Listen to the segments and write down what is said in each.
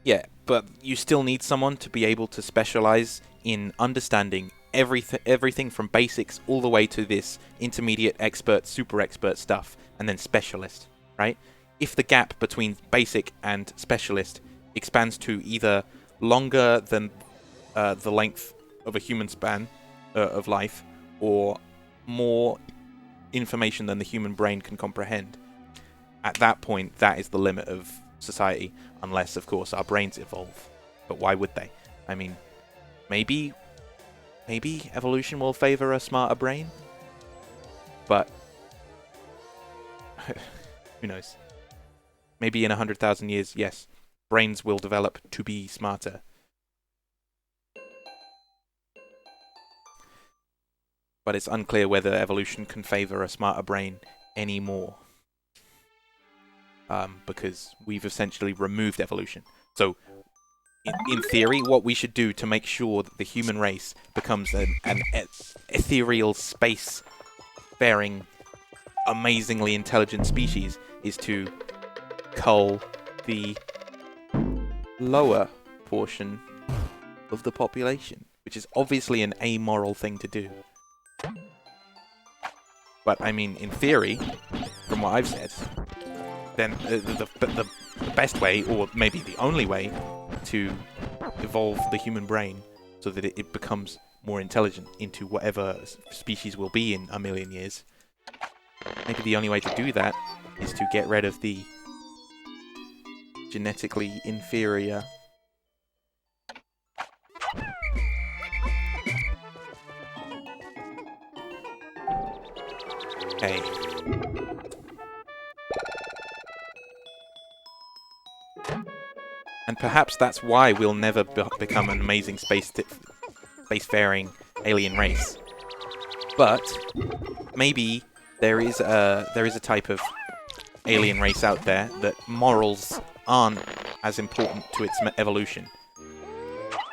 Yeah, but you still need someone to be able to specialize in understanding everything from basics all the way to this intermediate, expert, super expert stuff, and then specialist, right? If the gap between basic and specialist expands to either longer than the length of a human span of life, or more information than the human brain can comprehend, at that point, that is the limit of society, unless, of course, our brains evolve. But why would they? I mean, maybe evolution will favor a smarter brain, but who knows? Maybe in 100,000 years, yes, brains will develop to be smarter. But it's unclear whether evolution can favor a smarter brain anymore. Because we've essentially removed evolution. So, in theory, what we should do to make sure that the human race becomes an ethereal, space-faring, amazingly intelligent species is to cull the lower portion of the population, which is obviously an amoral thing to do. But, I mean, in theory, from what I've said, then the best way, or maybe the only way, to evolve the human brain so that it becomes more intelligent into whatever species will be in a million years, maybe the only way to do that is to get rid of the genetically inferior. Okay. And perhaps that's why we'll never become an amazing spacefaring alien race. But maybe there is a type of alien race out there that morals aren't as important to its evolution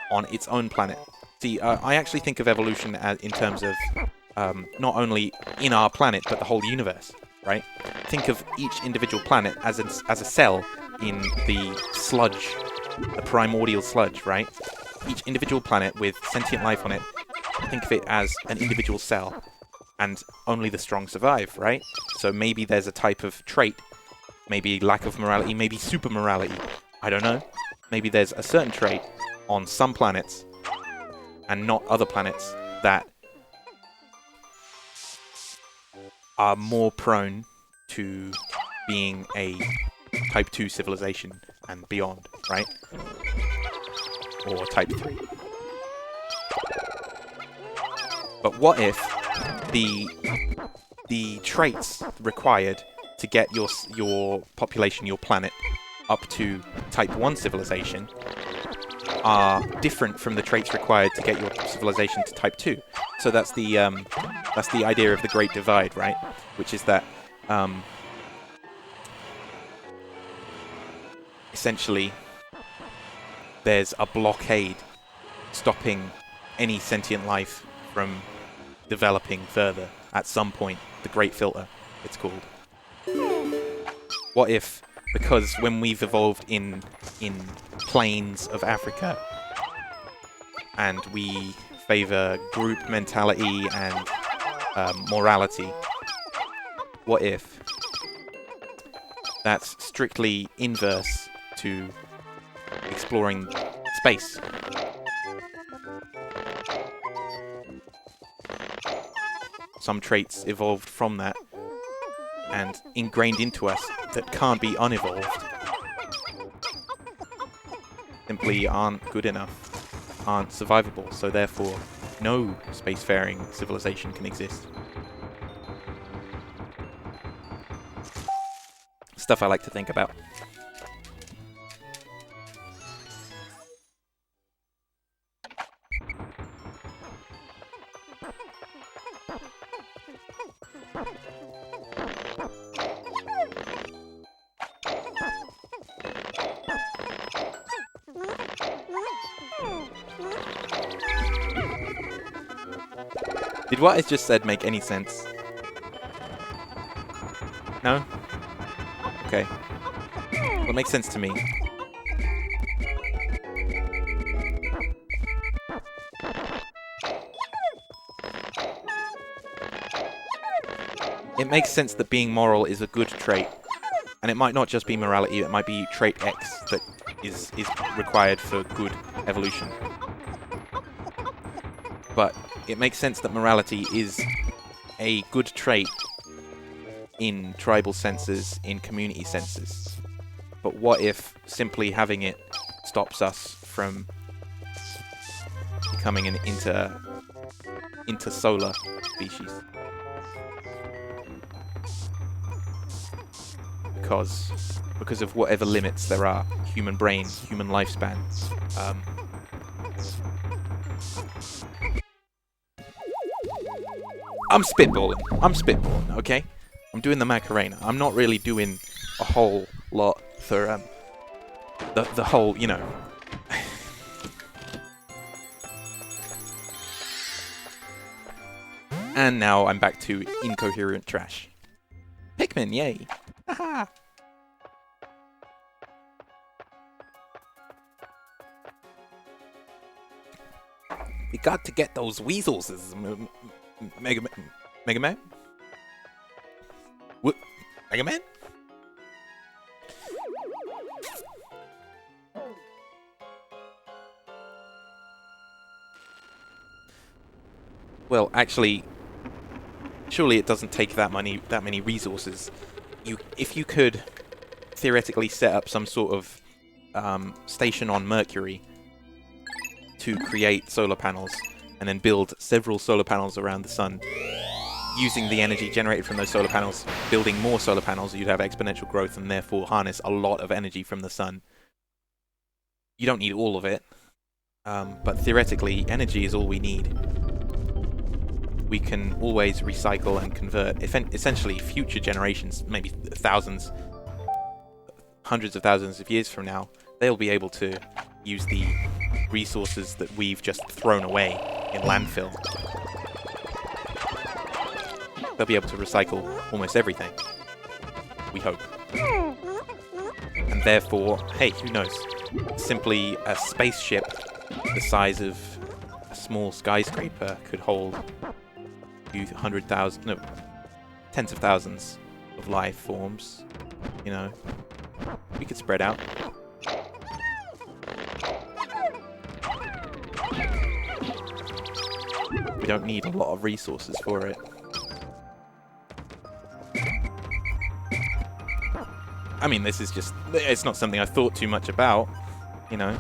on its own planet. See, I actually think of evolution in terms of not only in our planet but the whole universe, right? Think of each individual planet as a cell in the sludge, the primordial sludge, right? Each individual planet with sentient life on it, think of it as an individual cell, and only the strong survive, right? So maybe there's a type of trait, maybe lack of morality, maybe super morality, I don't know. Maybe there's a certain trait on some planets, and not other planets, that are more prone to being a Type 2 civilization and beyond, right? Or Type 3. But what if the traits required to get your population, your planet, up to Type 1 civilization are different from the traits required to get your civilization to Type 2? So that's the idea of the Great Divide, right? Which is that essentially there's a blockade stopping any sentient life from developing further at some point. The Great Filter, it's called. What if, because when we've evolved in plains of Africa and we favor group mentality and morality, what if that's strictly inverse to exploring space? Some traits evolved from that and ingrained into us that can't be unevolved simply aren't good enough, aren't survivable, so therefore no spacefaring civilization can exist. Stuff I like to think about. Did what I just said make any sense? No? Okay. Well, it makes sense to me. it makes sense that being moral is a good trait. And it might not just be morality, it might be trait X that is required for good evolution. But it makes sense that morality is a good trait in tribal senses, in community senses. But what if simply having it stops us from becoming an intersolar species? Because of whatever limits there are, human brain, human lifespan. I'm spitballing, okay? I'm doing the Macarena. I'm not really doing a whole lot for the whole, you know. And now I'm back to incoherent trash. Pikmin, yay! Haha! We got to get those weasels, Mega Man? What? Mega Man? Well, actually, surely it doesn't take that many resources. If you could theoretically set up some sort of station on Mercury to create solar panels, and then build several solar panels around the sun, using the energy generated from those solar panels, building more solar panels, you'd have exponential growth and therefore harness a lot of energy from the sun. You don't need all of it, but theoretically, energy is all we need. We can always recycle and convert. Essentially, future generations, maybe thousands, hundreds of thousands of years from now, they'll be able to use the resources that we've just thrown away in landfill. They'll be able to recycle almost everything. We hope. And therefore, hey, who knows? Simply a spaceship the size of a small skyscraper could hold a few 100,000, no, tens of thousands of life forms. You know, we could spread out. We don't need a lot of resources for it. I mean, this is just... It's not something I thought too much about, you know.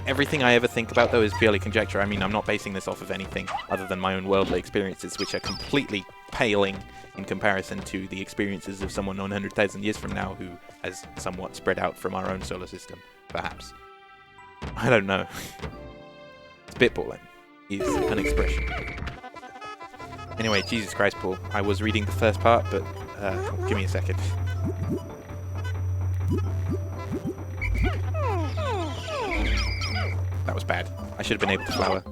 Everything I ever think about, though, is purely conjecture. I mean, I'm not basing this off of anything other than my own worldly experiences, which are completely paling in comparison to the experiences of someone 100,000 years from now who has somewhat spread out from our own solar system, perhaps. I don't know. Spitballing is an expression. Anyway, Jesus Christ, Paul. I was reading the first part, but give me a second. That was bad. I should have been able to flower.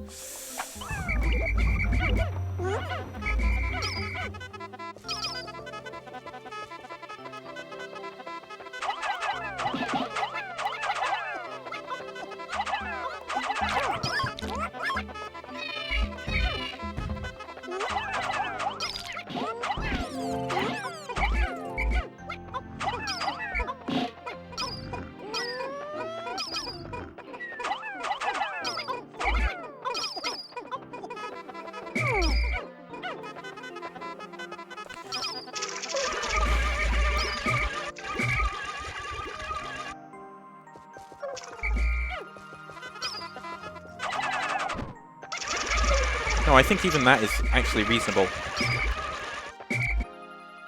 No, I think even that is actually reasonable.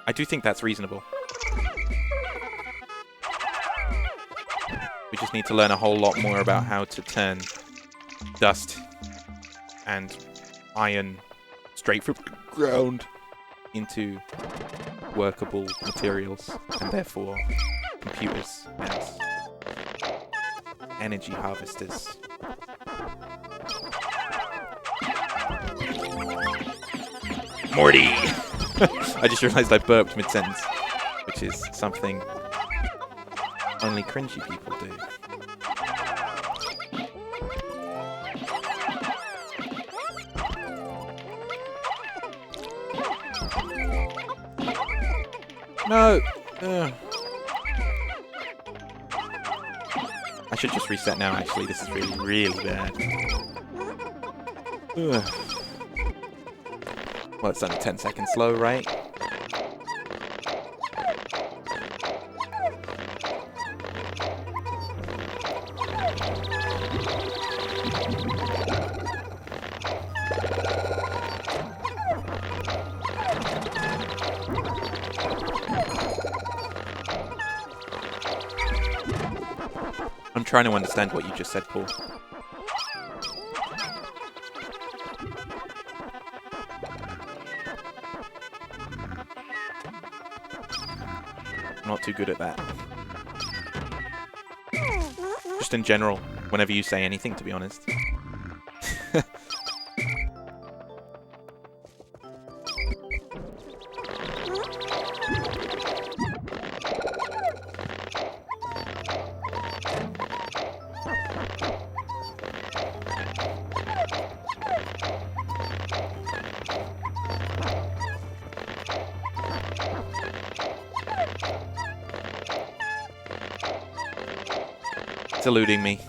I do think that's reasonable. We just need to learn a whole lot more about how to turn dust and iron straight from the ground into workable materials, and therefore computers and energy harvesters. Morty! I just realised I burped mid-sentence, which is something only cringy people do. No! Ugh. I should just reset now, actually. This is really, really bad. Ugh. Well, it's only 10 seconds slow, right? I'm trying to understand what you just said, Paul. I'm not too good at that. Just in general, whenever you say anything, to be honest. It's eluding me.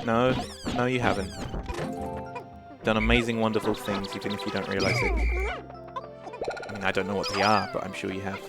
No, no you haven't. Done amazing, wonderful things, even if you don't realize it. I mean, I don't know what they are, but I'm sure you have.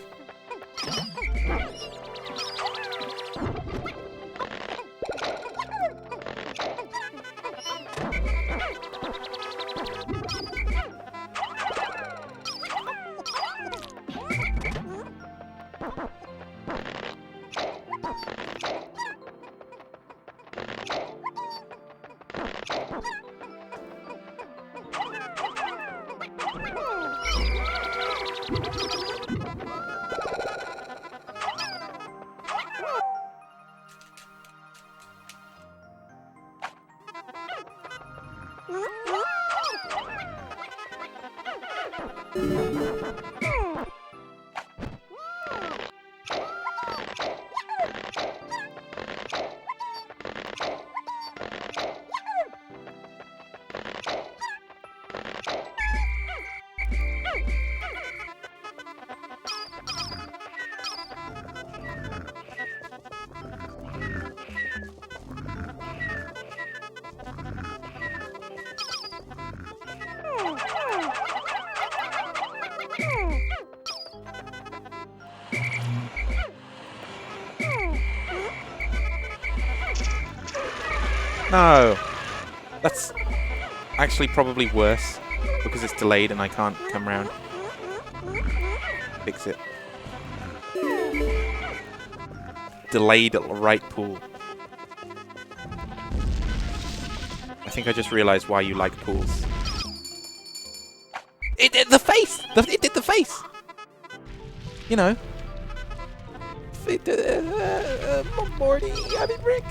No! That's actually probably worse, because it's delayed and I can't come round. Fix it. Delayed right pool. I think I just realized why you like pools. It did the face! It did the face! You know. Morty, I mean Rick.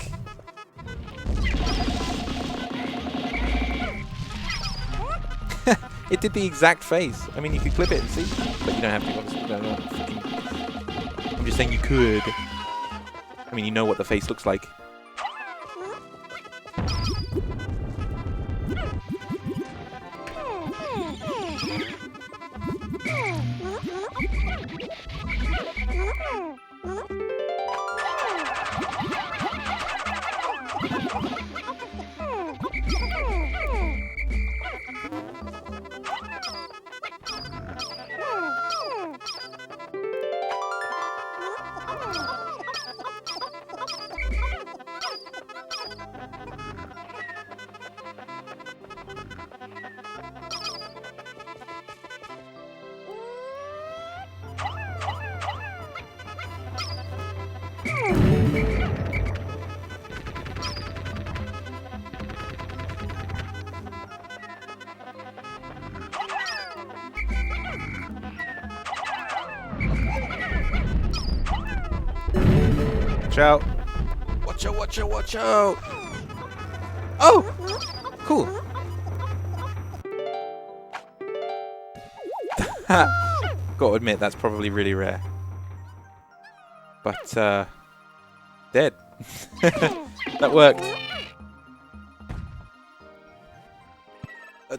It did the exact face. I mean, you could clip it and see, but you don't have to, obviously. You don't know. I'm just saying you could. I mean, you know what the face looks like. Watch out! Watch out, watch out, watch out! Oh! Cool. Gotta admit, that's probably really rare. But, dead. That worked.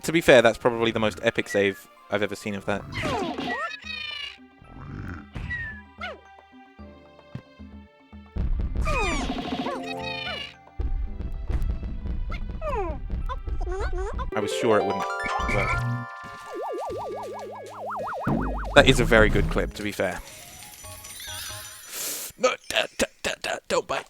To be fair, that's probably the most epic save I've ever seen of that. I was sure it wouldn't work. That is a very good clip, to be fair. No, don't bite.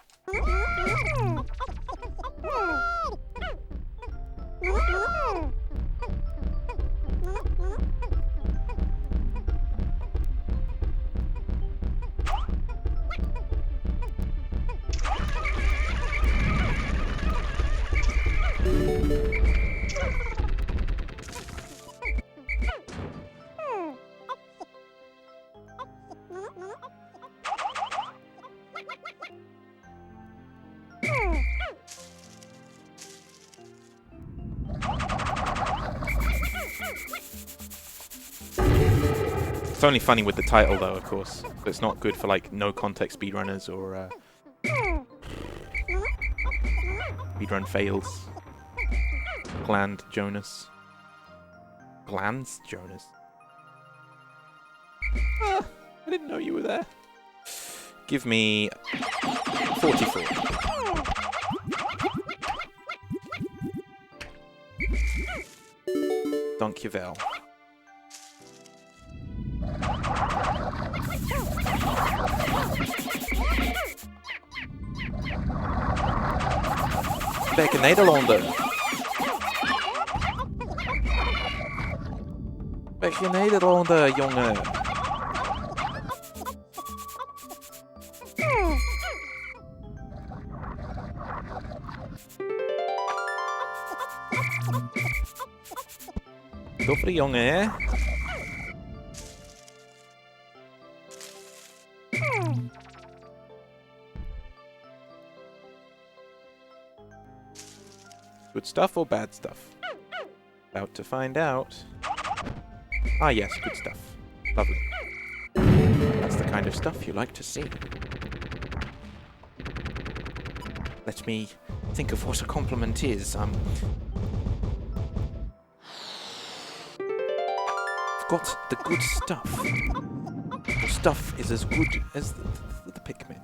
It's only funny with the title, though, of course. But it's not good for, like, no-context speedrunners or, speedrun fails. Gland Jonas. Glands Jonas? Ah, I didn't know you were there. Give me 44. Dankjewel. Welke Nederlander? Welke Nederlander, jongen? Toffe jongen, hè? Good stuff or bad stuff? About to find out. Ah yes, good stuff. Lovely. That's the kind of stuff you like to see. Let me think of what a compliment is. I've got the good stuff. The stuff is as good as the Pikmin.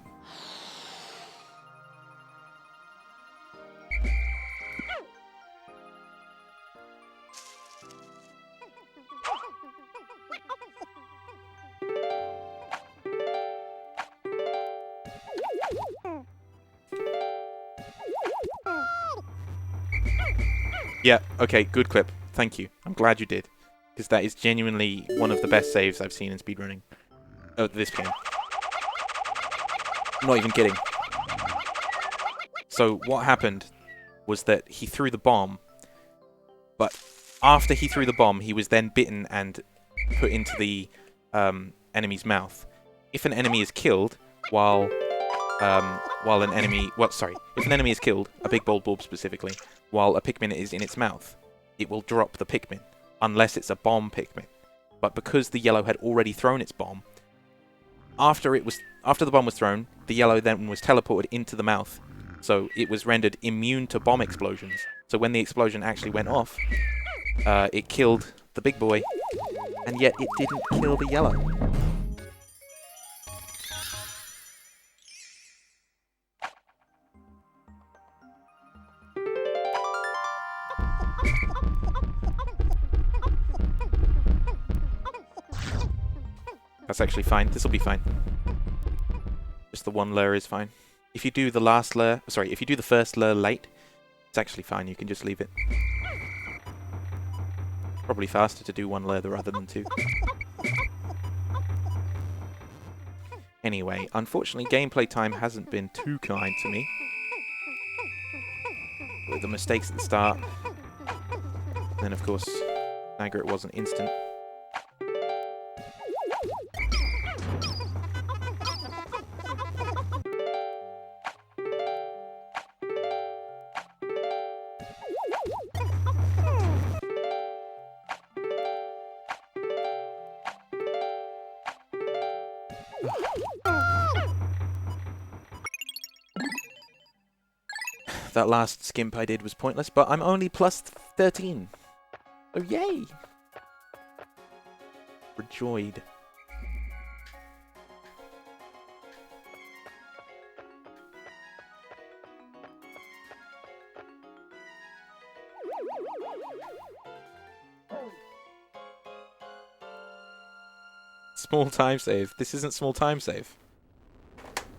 Yeah, okay, good clip. Thank you. I'm glad you did. Because that is genuinely one of the best saves I've seen in speedrunning. Oh, this game. I'm not even kidding. So, what happened was that he threw the bomb, but after he threw the bomb, he was then bitten and put into the enemy's mouth. If an enemy is killed while an enemy... Well, sorry. If an enemy is killed, a big bold bulb specifically, while a Pikmin is in its mouth, it will drop the Pikmin, unless it's a bomb Pikmin. But because the yellow had already thrown its bomb, after the bomb was thrown, the yellow then was teleported into the mouth, so it was rendered immune to bomb explosions. So when the explosion actually went off, it killed the big boy, and yet it didn't kill the yellow. That's actually fine. This will be fine. Just the one lure is fine. If you do the last lure... Sorry, if you do the first lure late, it's actually fine. You can just leave it. Probably faster to do one lure rather than two. Anyway, unfortunately, gameplay time hasn't been too kind to me. With the mistakes at the start. And then, of course, Nagger, it wasn't instant. That last skimp I did was pointless, but I'm only plus 13. So yay! Rejoiced. Small time save. This isn't small time save.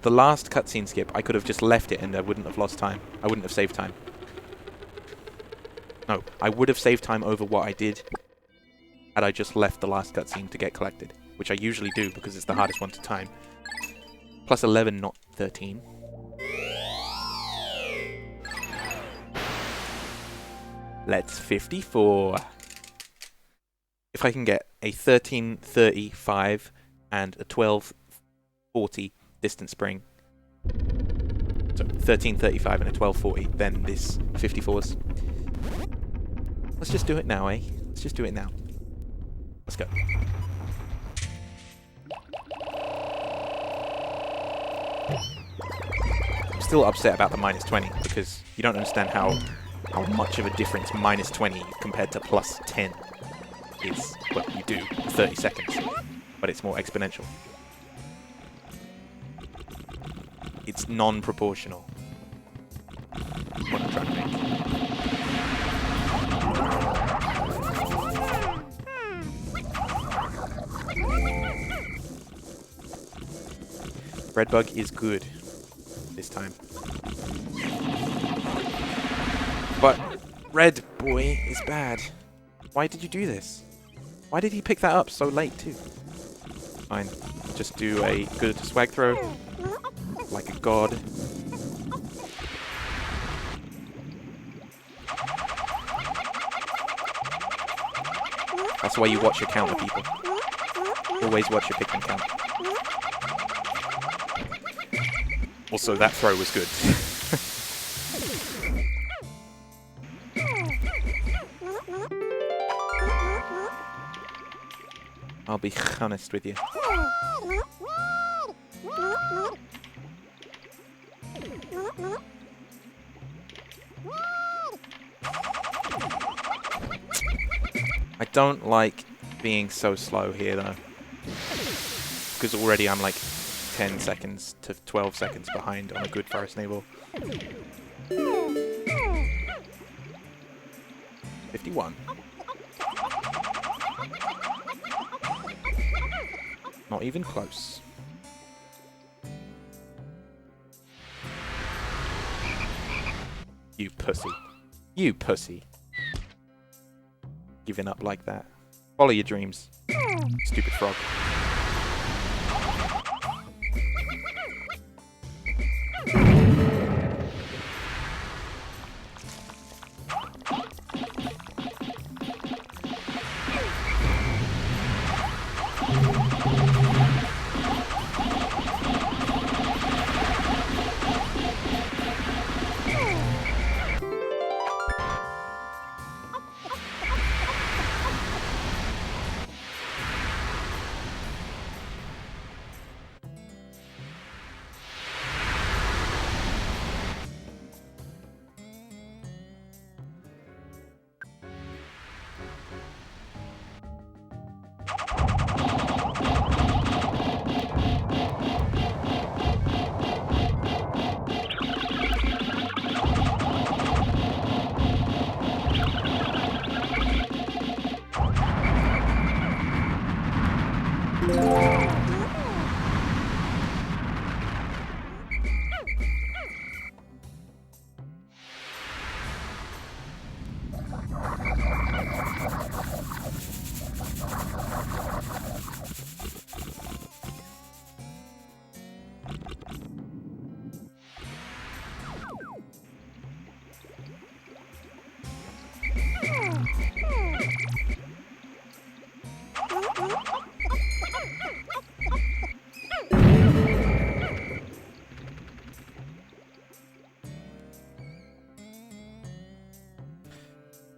The last cutscene skip, I could have just left it and I wouldn't have lost time. I wouldn't have saved time. No, I would have saved time over what I did had I just left the last cutscene to get collected, which I usually do because it's the hardest one to time. Plus 11, not 13. Let's 54. If I can get a 13:35 and a 12:40 distance spring, so 13:35 and a 12:40, then this 54's. Let's just do it now, eh? Let's just do it now. Let's go. I'm still upset about the minus 20 because you don't understand how much of a difference minus 20 compared to plus 10 is. Well, you do, 30 seconds, but it's more exponential. It's non-proportional. What I'm trying to make. Redbug is good this time. But Red Boy is bad. Why did you do this? Why did he pick that up so late too? Fine. Just do a good swag throw. Like a god. That's why you watch your counter, people. Always watch your Pikmin count. Also, that throw was good. I'll be honest with you. I don't like being so slow here though, because already I'm like 10 seconds to 12 seconds behind on a good forest navel. 51. Not even close. You pussy. You pussy. Giving up like that. Follow your dreams. Stupid frog.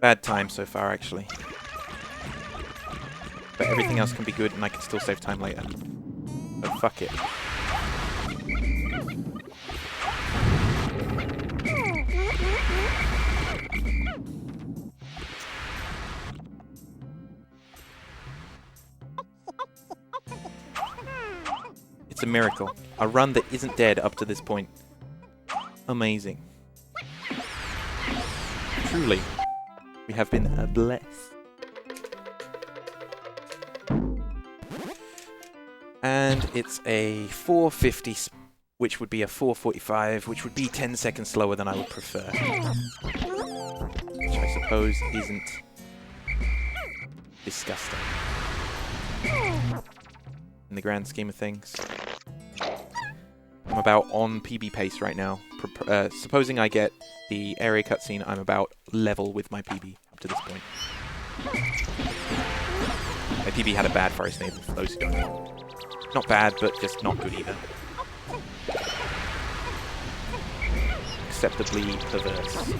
Bad time so far, actually. But everything else can be good, and I can still save time later. So fuck it. It's a miracle. A run that isn't dead up to this point. Amazing. Truly, we have been blessed. And it's a 450, which would be a 445, which would be 10 seconds slower than I would prefer. Which I suppose isn't disgusting. In the grand scheme of things. I'm about on PB pace right now. Supposing I get the area cutscene, I'm about level with my PB up to this point. My PB had a bad forest neighbor, for those who don't know. Not bad, but just not good either. Acceptably perverse.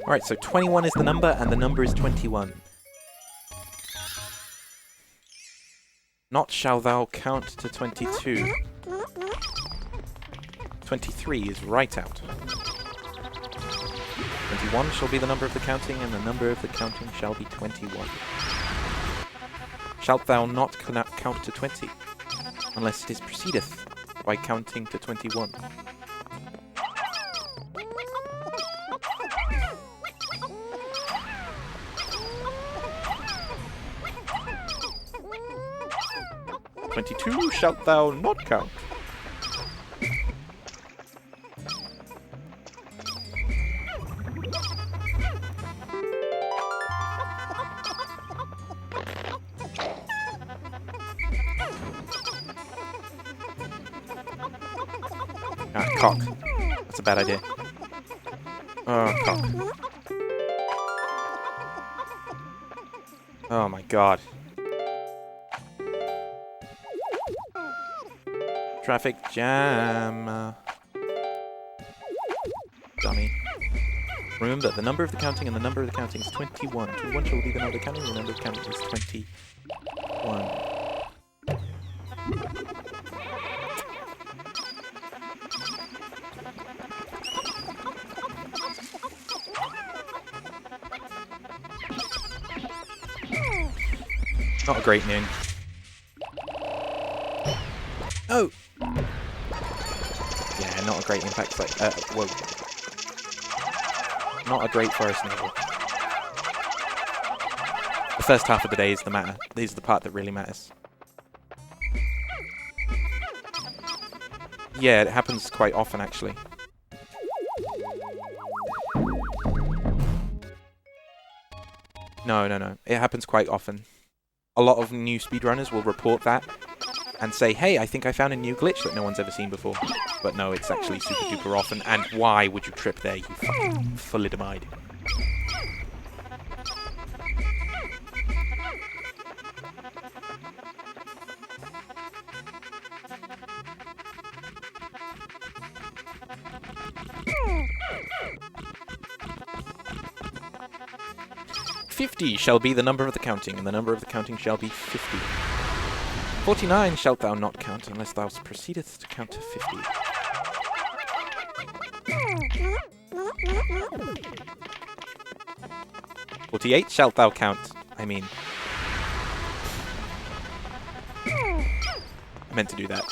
Alright, so 21 is the number, and the number is 21. Not shall thou count to 22. 23 is right out. 21 shall be the number of the counting, and the number of the counting shall be 21. Shalt thou not count to 20, unless it is proceedeth by counting to 21. "22 shalt thou not count." Ah, cock. That's a bad idea. Oh, cock. Oh my god. Traffic jam. Dummy. Remember, the number of the counting and the number of the counting is 21. 21 shall be the number of the counting, and the number of the counting is 21. Not a great noon. Oh! Yeah, not a great impact. Whoa. Not a great forest navel. The first half of the day is the matter. This is the part that really matters. Yeah, it happens quite often, actually. No. It happens quite often. A lot of new speedrunners will report that and say, hey, I think I found a new glitch that no one's ever seen before. But no, it's actually super duper often. And why would you trip there, you fucking thalidomide? "50 shall be the number of the counting, and the number of the counting shall be 50. 49 shalt thou not count, unless thou proceedest to count to 50. 48 shalt thou count, I mean. meant to do that.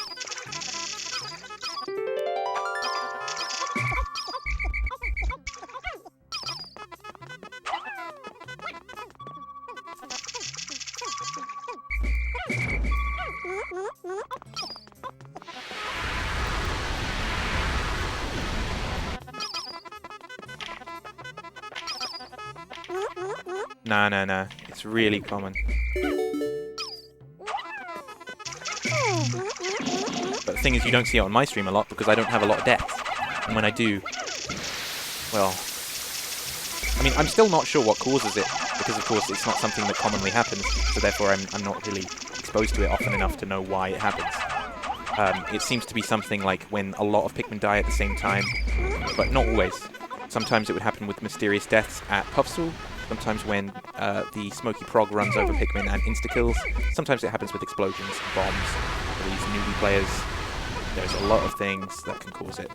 Nah. It's really common. But the thing is, you don't see it on my stream a lot because I don't have a lot of deaths. And when I do, well, I mean, I'm still not sure what causes it because, of course, it's not something that commonly happens. So therefore, I'm not really exposed to it often enough to know why it happens. It seems to be something like when a lot of Pikmin die at the same time, but not always. Sometimes it would happen with mysterious deaths at Puffstool. Sometimes when the Smoky Prog runs over Pikmin and insta-kills. Sometimes it happens with explosions, bombs, for these newbie players. There's a lot of things that can cause it.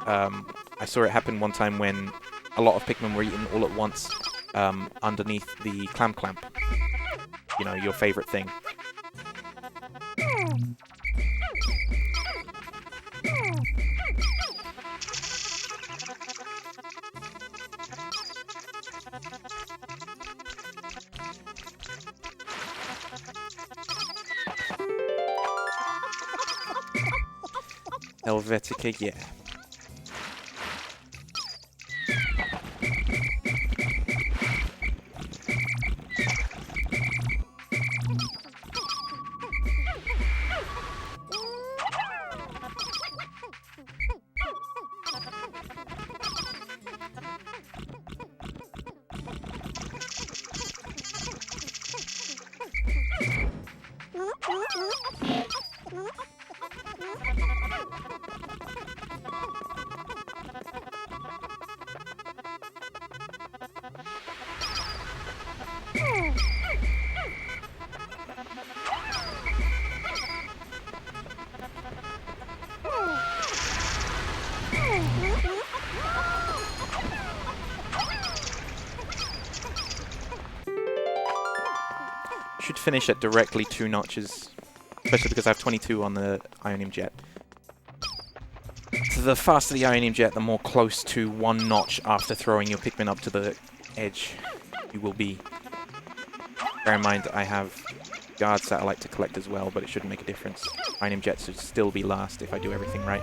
I saw it happen one time when a lot of Pikmin were eaten all at once underneath the clamp. You know, your favorite thing. Helvetica, yeah. Should finish at directly 2 notches, especially because I have 22 on the Ionium Jet. So the faster the Ionium Jet, the more close to 1 notch after throwing your Pikmin up to the edge you will be. Bear in mind, I have Guard Satellite to collect as well, but it shouldn't make a difference. Ionium Jet should still be last if I do everything right.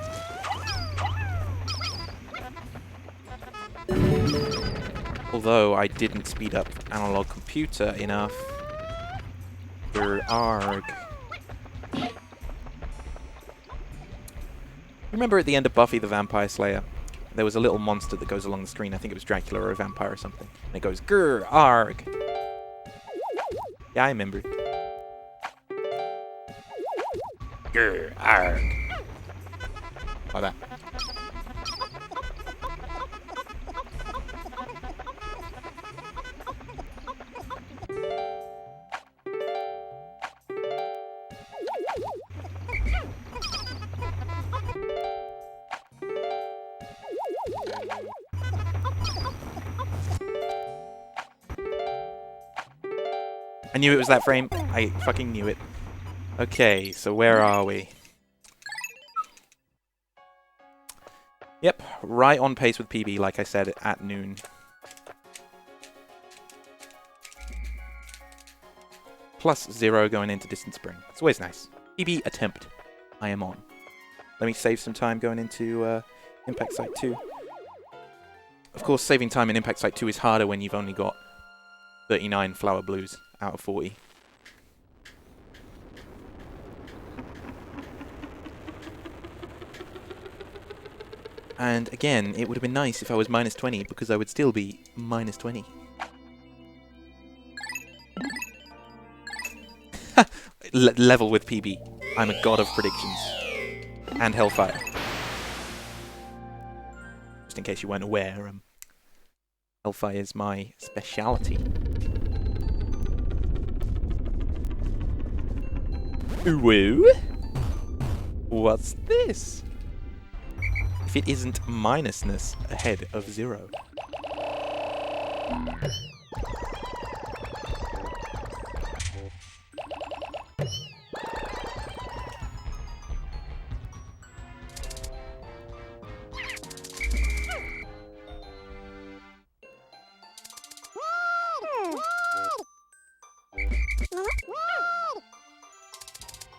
Although I didn't speed up Analog Computer enough. Arg. Remember at the end of Buffy the Vampire Slayer, there was a little monster that goes along the screen. I think it was Dracula or a vampire or something. And it goes, grr, arg. Yeah, I remember. Grr, arg. Like that. I knew it was that frame. I fucking knew it. Okay, so where are we? Yep, right on pace with PB, like I said, at noon. +0 going into Distant Spring. It's always nice. PB attempt. I am on. Let me save some time going into Impact Site 2. Of course, saving time in Impact Site 2 is harder when you've only got 39 Flower Blues out of 40. And again, it would have been nice if I was -20, because I would still be -20. Level with PB. I'm a god of predictions. And Hellfire. Just in case you weren't aware, Hellfire is my speciality. Woo! What's this? If it isn't minusness ahead of 0.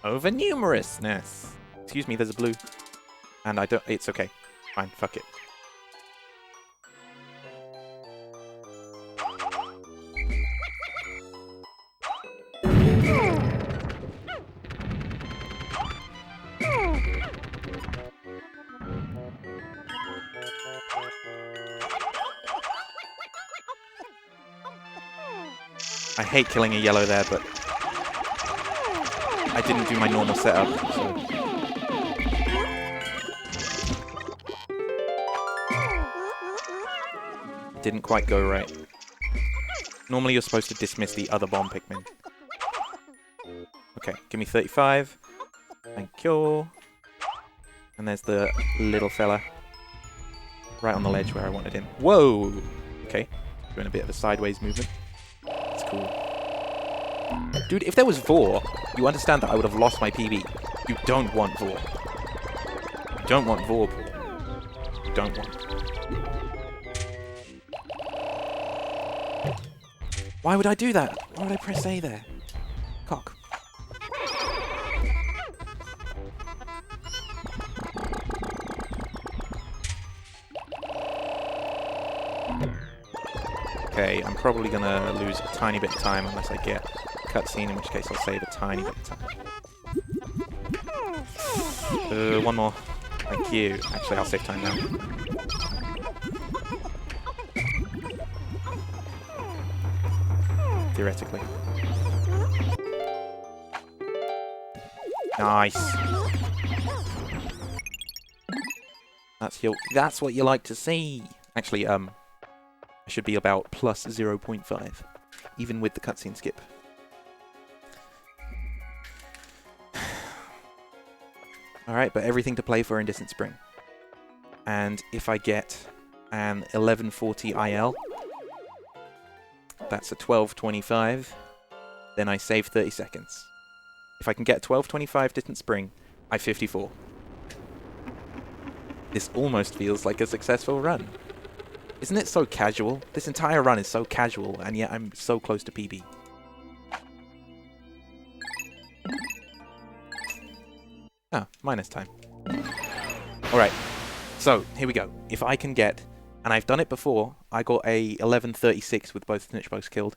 over numerousness. Excuse me, there's a blue. And I don't... It's okay. Fine, fuck it. I hate killing a yellow there, but I didn't do my normal setup, so... Didn't quite go right. Normally you're supposed to dismiss the other bomb Pikmin. Okay, give me 35. Thank you. And there's the little fella. Right on the ledge where I wanted him. Whoa! Okay, doing a bit of a sideways movement. That's cool. Dude, if there was Vor, you understand that I would have lost my PB. You don't want Vor. You don't want Vor, Paul. You don't want. Why would I do that? Why would I press A there? Cock. Okay, I'm probably gonna lose a tiny bit of time unless I get a cutscene, in which case I'll save a tiny bit of time. One more. Thank you. Actually, I'll save time now. Theoretically. Nice. That's what you like to see. Actually, I should be about plus 0.5, even with the cutscene skip. Alright, but everything to play for in Distant Spring. And if I get an 1140 IL, that's a 1225, then I save 30 seconds. If I can get 1225 Distant Spring, I 54. This almost feels like a successful run. Isn't it so casual? This entire run is so casual, and yet I'm so close to PB. Ah, minus time. Alright, so here we go. If I can get, and I've done it before, I got a 1136 with both snitchbugs killed,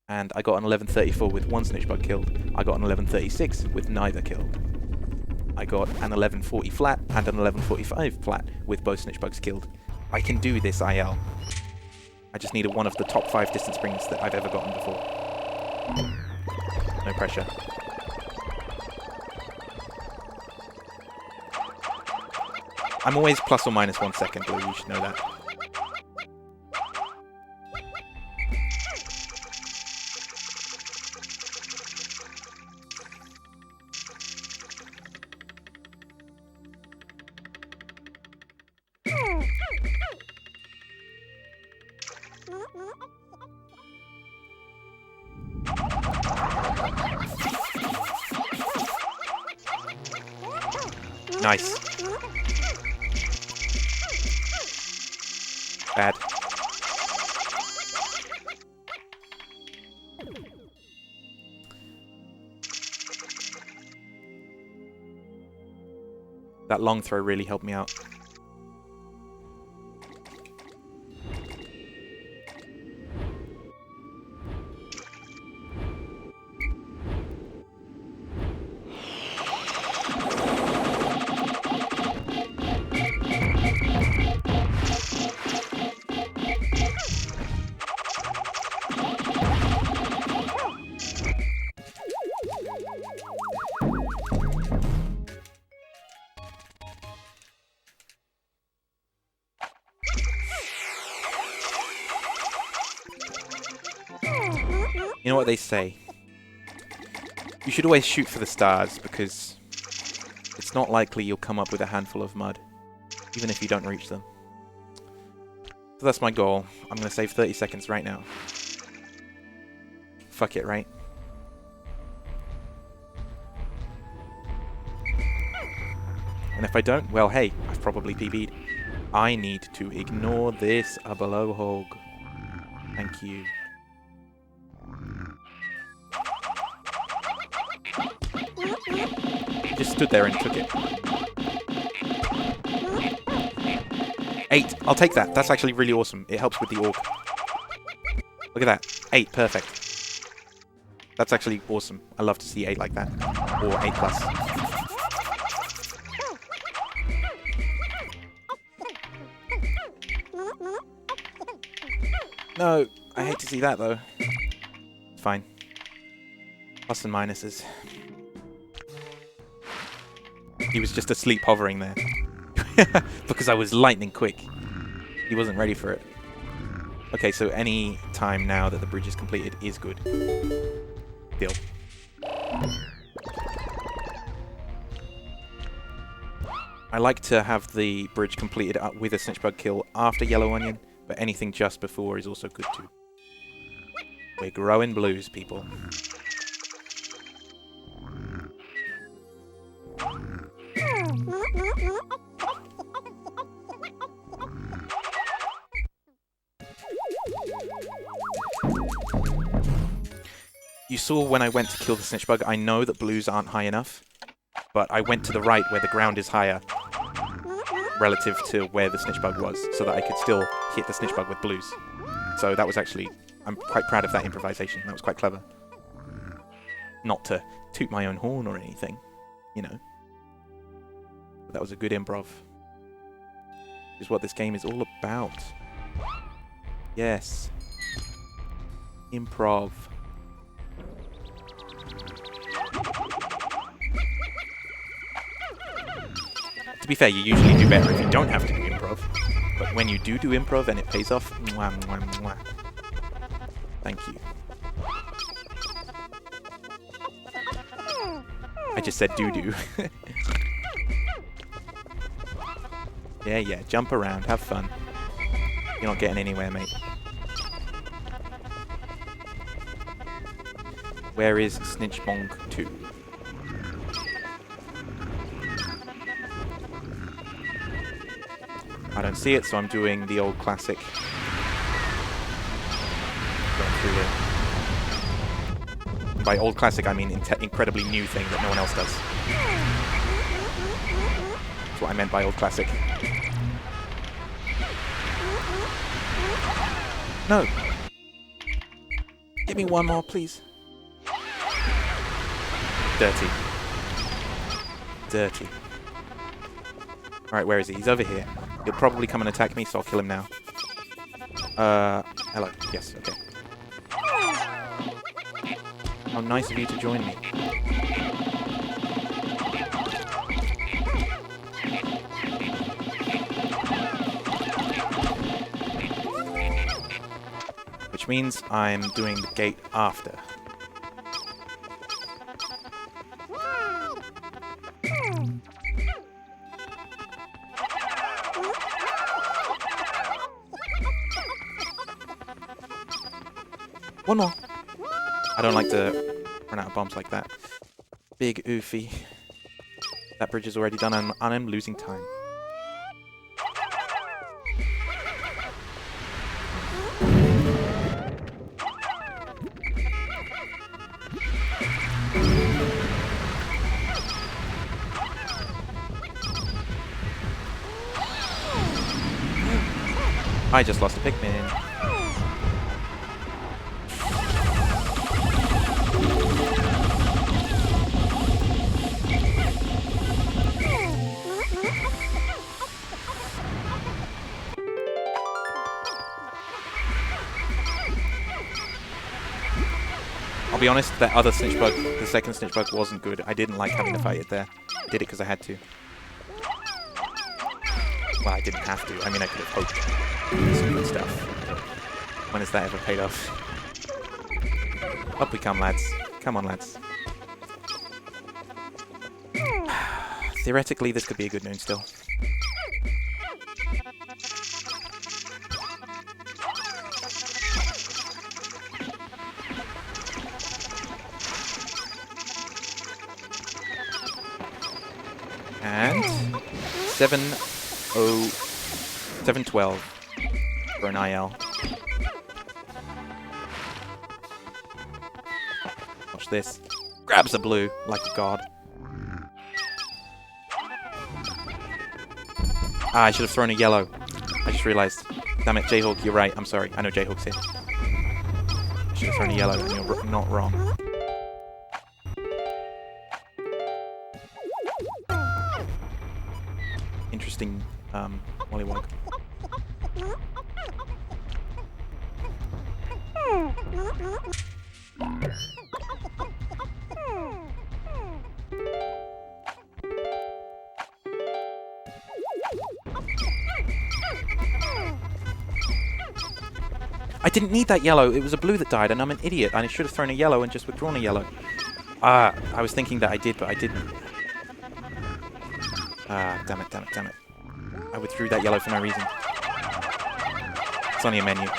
and I got an 1134 with one snitchbug killed. I got an 1136 with neither killed. I got an 1140 flat and an 1145 flat with both snitchbugs killed. I can do this IL. I just needed one of the top 5 Distant Springs that I've ever gotten before. No pressure. I'm always plus or minus 1 second, Blue, you should know that. Nice. Bad. That long throw really helped me out. You know what they say? You should always shoot for the stars, because it's not likely you'll come up with a handful of mud, even if you don't reach them. So that's my goal. I'm going to save 30 seconds right now. Fuck it, right? And if I don't, well, hey, I've probably PB'd. I need to ignore this below hog. Thank you. stood there and took it. 8. I'll take that. That's actually really awesome. It helps with the orc. Look at that. 8. Perfect. That's actually awesome. I love to see 8 like that. Or 8 plus. No. I hate to see that, though. It's fine. Plus and minuses. He was just asleep hovering there. Because I was lightning quick. He wasn't ready for it. Okay, so any time now that the bridge is completed is good. Deal. I like to have the bridge completed with a snitch bug kill after Yellow Onion, but anything just before is also good too. We're growing blues, people. You saw when I went to kill the snitch bug, I know that blues aren't high enough, but I went to the right where the ground is higher relative to where the snitch bug was, so that I could still hit the snitch bug with blues. So that was actually, I'm quite proud of that improvisation. That was quite clever. Not to toot my own horn or anything, you know. But that was a good improv. Is what this game is all about. Yes. Improv. To be fair, you usually do better if you don't have to do improv. But when you do improv and it pays off, mwah, mwah, mwah. Thank you. I just said doo-doo. Yeah, jump around, have fun. You're not getting anywhere, mate. Where is Snitchbong 2? I don't see it, so I'm doing the old classic. Going through here. By old classic, I mean incredibly new thing that no one else does. That's what I meant by old classic. No! Give me one more, please. Dirty. Dirty. Alright, where is he? He's over here. He'll probably come and attack me, so I'll kill him now. Hello. Yes, okay. How nice of you to join me. Which means I'm doing the gate after. One more. I don't like to run out of bombs like that. Big oofy. That bridge is already done and I'm losing time. I just lost a Pikmin. I'll be honest, that other snitch bug, the second snitch bug, wasn't good. I didn't like having to fight it there. I did it because I had to. Well, I didn't have to. I mean, I could have hoped some good stuff. When has that ever paid off? Up we come, lads. Come on, lads. Theoretically, this could be a good noon still. And 712 for an IL. Watch this. Grabs a blue like a god. Ah, I should have thrown a yellow. I just realised. Damn it, Jayhawk, you're right. I'm sorry. I know Jayhawk's here. I should have thrown a yellow, and you're not wrong. Interesting, mollywog. I didn't need that yellow. It was a blue that died, and I'm an idiot. I should have thrown a yellow and just withdrawn a yellow. Ah, I was thinking that I did, but I didn't. Ah, damn it, damn it, damn it. I withdrew that yellow for no reason. It's only a menu.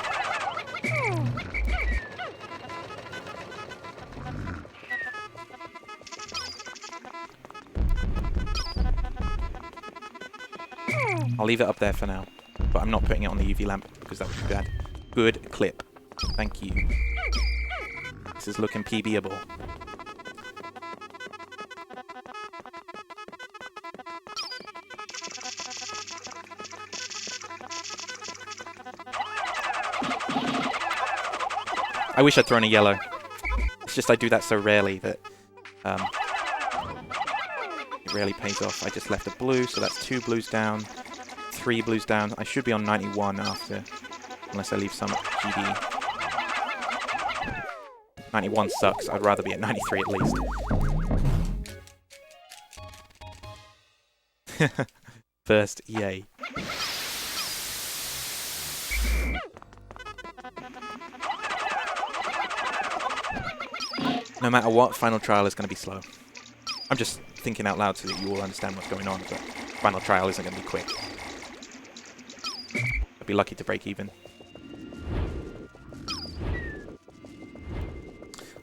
I'll leave it up there for now, but I'm not putting it on the UV lamp because that would be bad. Good clip. Thank you. This is looking PBable. I wish I'd thrown a yellow. It's just I do that so rarely that it rarely pays off. I just left a blue, so that's 2 blues down, 3 blues down. I should be on 91 after, unless I leave some at GD. 91 sucks. I'd rather be at 93 at least. First, yay. No matter what, Final Trial is going to be slow. I'm just thinking out loud so that you all understand what's going on, but Final Trial isn't going to be quick. I'd be lucky to break even.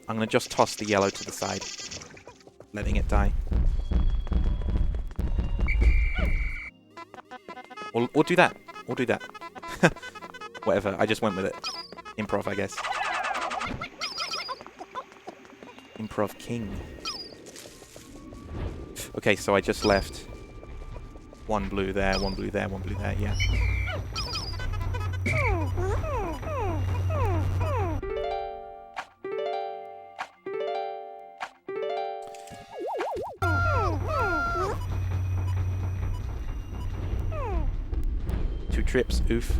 I'm going to just toss the yellow to the side, letting it die. Or do that. Or do that. Whatever, I just went with it. Improv, I guess. Improv king. Okay, so I just left 1 blue there, 1 blue there, 1 blue there, yeah. Two trips, oof.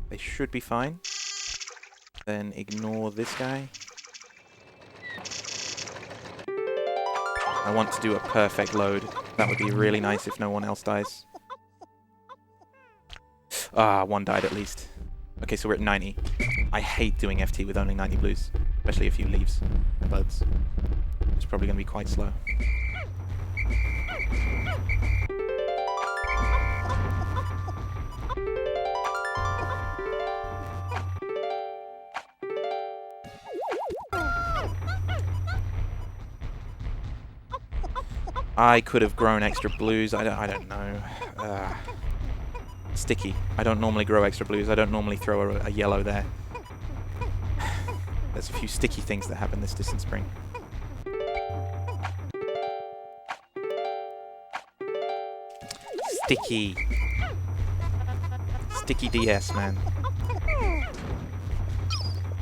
They should be fine. Then ignore this guy. I want to do a perfect load. That would be really nice if no one else dies. Ah, 1 died at least. Okay, so we're at 90. I hate doing FT with only 90 blues, especially a few leaves and buds. It's probably going to be quite slow. I could have grown extra blues. I don't know. Sticky. I don't normally grow extra blues. I don't normally throw a yellow there. There's a few sticky things that happen this distant spring. Sticky. Sticky DS, man.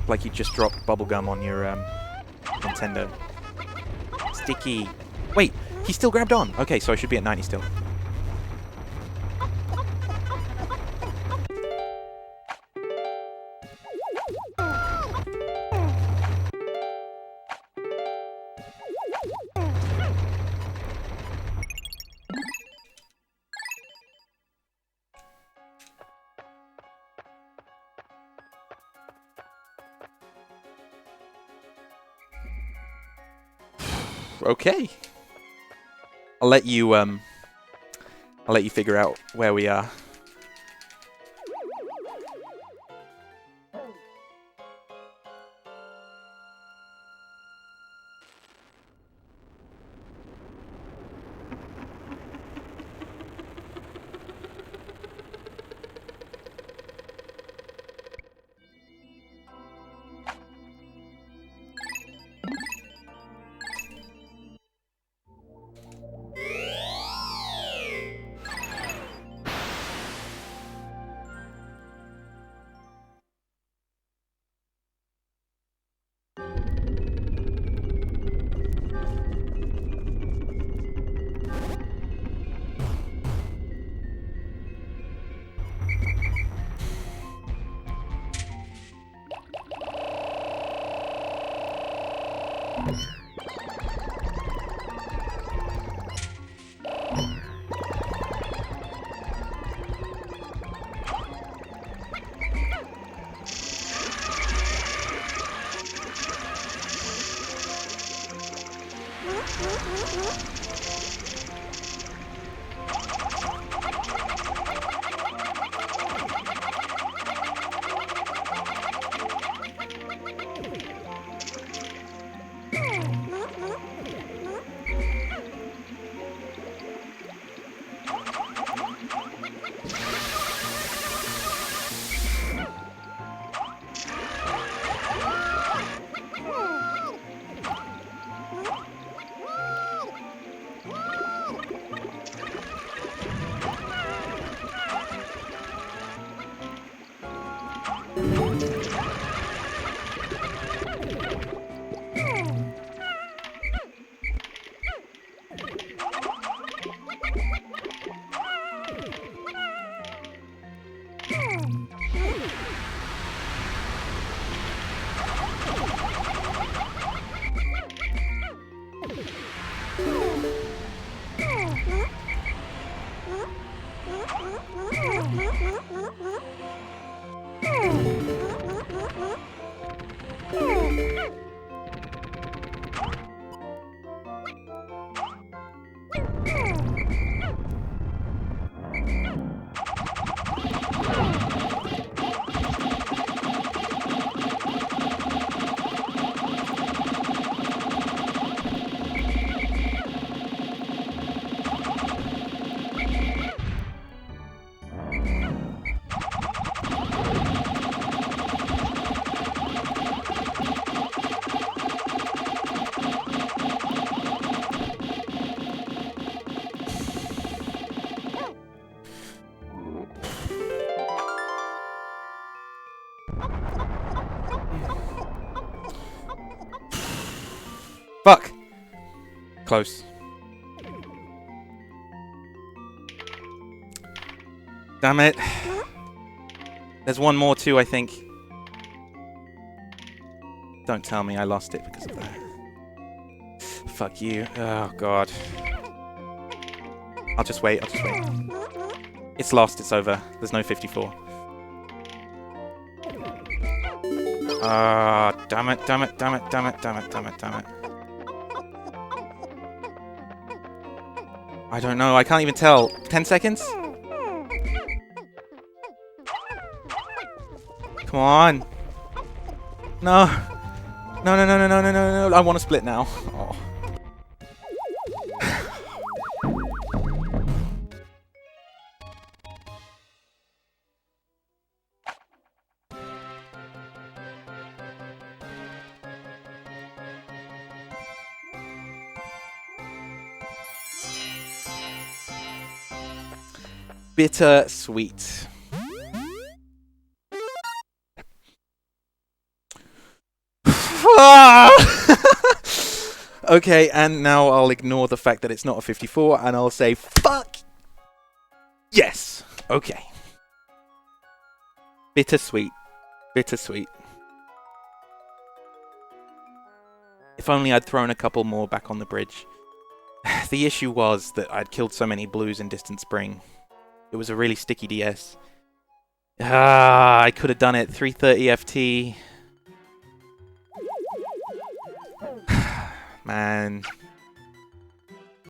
Like you just dropped bubblegum on your Nintendo. Sticky. Wait, he still grabbed on. Okay, so I should be at 90 still. Okay. I'll let you figure out where we are. Fuck! Close. Damn it. There's one more too, I think. Don't tell me I lost it because of that. Fuck you. Oh, God. I'll just wait, I'll just wait. It's lost, it's over. There's no 54. Ah, damn it, damn it, damn it, damn it, damn it, damn it, damn it. I don't know, I can't even tell. 10 seconds? Come on. No. No, no, no, no, no, no, no, no. I want to split now. Oh. Bitter sweet. Okay, and now I'll ignore the fact that it's not a 54, and I'll say, fuck! Yes! Okay. Bittersweet. Bittersweet. If only I'd thrown a couple more back on the bridge. The issue was that I'd killed so many blues in Distant Spring. It was a really sticky DS. I could have done it. 330 FT. Man.